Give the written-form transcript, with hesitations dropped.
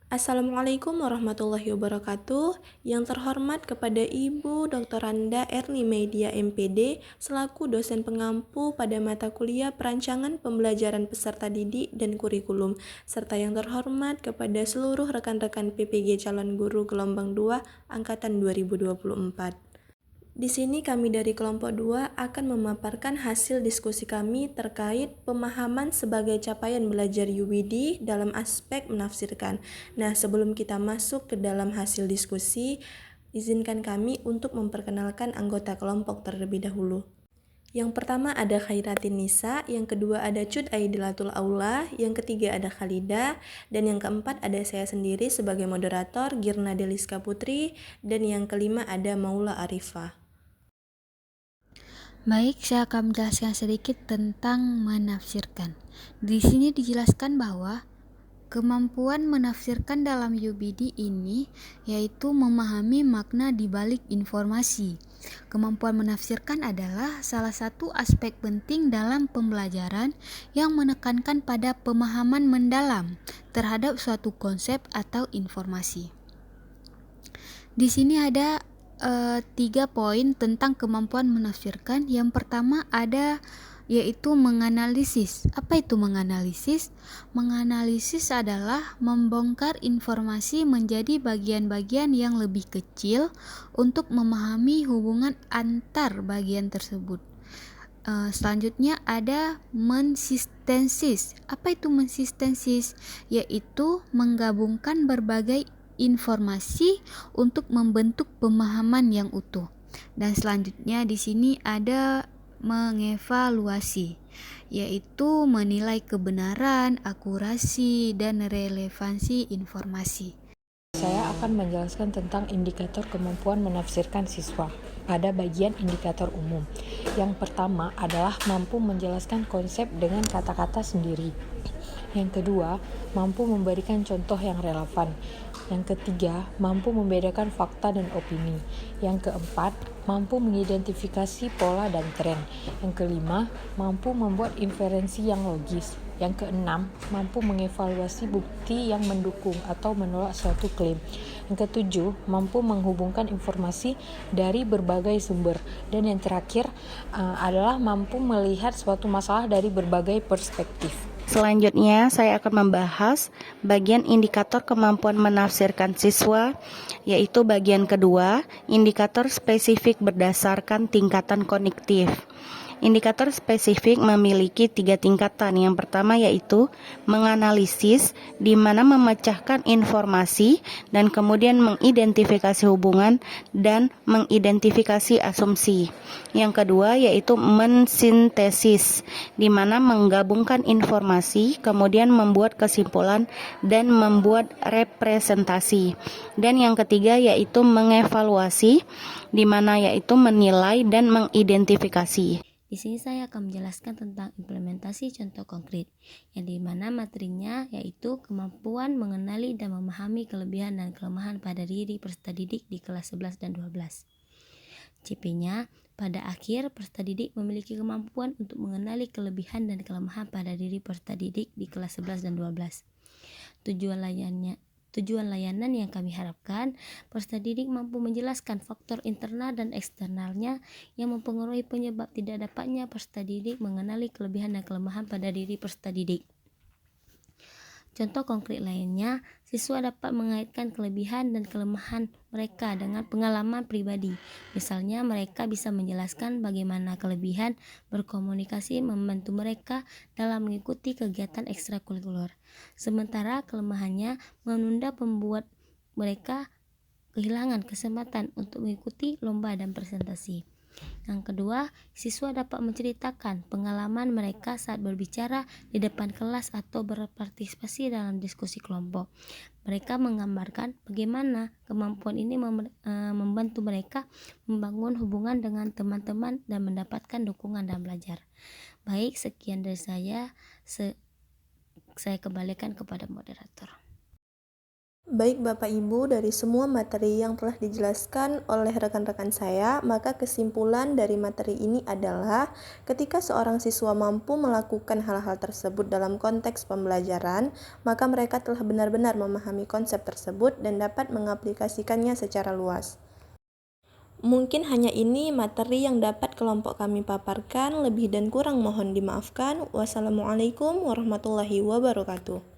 Assalamualaikum warahmatullahi wabarakatuh. Yang terhormat kepada Ibu Dr. Randa Erni Media MPD selaku dosen pengampu pada mata kuliah Perancangan Pembelajaran Peserta Didik dan Kurikulum, serta yang terhormat kepada seluruh rekan-rekan PPG calon guru gelombang 2 angkatan 2024. Di sini kami dari kelompok 2 akan memaparkan hasil diskusi kami terkait pemahaman sebagai capaian belajar UWD dalam aspek menafsirkan. Nah, sebelum kita masuk ke dalam hasil diskusi, izinkan kami untuk memperkenalkan anggota kelompok terlebih dahulu. Yang pertama ada Khairatin Nisa, yang kedua ada Cud Aidilatul Aula, yang ketiga ada Khalida, dan yang keempat ada saya sendiri sebagai moderator Girna Deliska Putri, dan yang kelima ada Maula Arifah. Baik, saya akan menjelaskan sedikit tentang menafsirkan. Di sini dijelaskan bahwa kemampuan menafsirkan dalam UBD ini yaitu memahami makna di balik informasi. Kemampuan menafsirkan adalah salah satu aspek penting dalam pembelajaran yang menekankan pada pemahaman mendalam terhadap suatu konsep atau informasi. Di sini ada 3 poin tentang kemampuan menafsirkan. Yang pertama ada yaitu menganalisis. Apa itu menganalisis? Menganalisis adalah membongkar informasi menjadi bagian-bagian yang lebih kecil untuk memahami hubungan antar bagian tersebut. Selanjutnya ada mensistensis. Apa itu mensistensis? Yaitu menggabungkan berbagai informasi untuk membentuk pemahaman yang utuh. Dan selanjutnya di sini ada mengevaluasi, yaitu menilai kebenaran, akurasi, dan relevansi informasi. Saya akan menjelaskan tentang indikator kemampuan menafsirkan siswa pada bagian indikator umum. Yang pertama adalah mampu menjelaskan konsep dengan kata-kata sendiri. Yang kedua, mampu memberikan contoh yang relevan. Yang ketiga, mampu membedakan fakta dan opini. Yang keempat, mampu mengidentifikasi pola dan tren. Yang kelima, mampu membuat inferensi yang logis. Yang keenam, mampu mengevaluasi bukti yang mendukung atau menolak suatu klaim. Yang ketujuh, mampu menghubungkan informasi dari berbagai sumber. Dan yang terakhir adalah mampu melihat suatu masalah dari berbagai perspektif. Selanjutnya, saya akan membahas bagian indikator kemampuan menafsirkan siswa, yaitu bagian kedua, indikator spesifik berdasarkan tingkatan kognitif. Indikator spesifik memiliki 3 tingkatan. Yang pertama yaitu menganalisis, di mana memecahkan informasi dan kemudian mengidentifikasi hubungan dan mengidentifikasi asumsi. Yang kedua yaitu mensintesis, di mana menggabungkan informasi, kemudian membuat kesimpulan dan membuat representasi. Dan yang ketiga yaitu mengevaluasi, di mana yaitu menilai dan mengidentifikasi. Di sini saya akan menjelaskan tentang implementasi contoh konkret, yang dimana materinya yaitu kemampuan mengenali dan memahami kelebihan dan kelemahan pada diri peserta didik di kelas 11 dan 12. CP-nya, pada akhir peserta didik memiliki kemampuan untuk mengenali kelebihan dan kelemahan pada diri peserta didik di kelas 11 dan 12. Tujuan layanan yang kami harapkan, peserta didik mampu menjelaskan faktor internal dan eksternalnya yang mempengaruhi penyebab tidak dapatnya peserta didik mengenali kelebihan dan kelemahan pada diri peserta didik. Contoh konkret lainnya, siswa dapat mengaitkan kelebihan dan kelemahan mereka dengan pengalaman pribadi. Misalnya, mereka bisa menjelaskan bagaimana kelebihan berkomunikasi membantu mereka dalam mengikuti kegiatan ekstrakurikuler. Sementara kelemahannya menunda membuat mereka kehilangan kesempatan untuk mengikuti lomba dan presentasi. Yang kedua, siswa dapat menceritakan pengalaman mereka saat berbicara di depan kelas atau berpartisipasi dalam diskusi kelompok. Mereka menggambarkan bagaimana kemampuan ini membantu mereka membangun hubungan dengan teman-teman dan mendapatkan dukungan dalam belajar. Baik, sekian dari saya. Saya kembalikan kepada moderator. Baik Bapak Ibu, dari semua materi yang telah dijelaskan oleh rekan-rekan saya, maka kesimpulan dari materi ini adalah ketika seorang siswa mampu melakukan hal-hal tersebut dalam konteks pembelajaran, maka mereka telah benar-benar memahami konsep tersebut dan dapat mengaplikasikannya secara luas. Mungkin hanya ini materi yang dapat kelompok kami paparkan, lebih dan kurang mohon dimaafkan. Wassalamualaikum warahmatullahi wabarakatuh.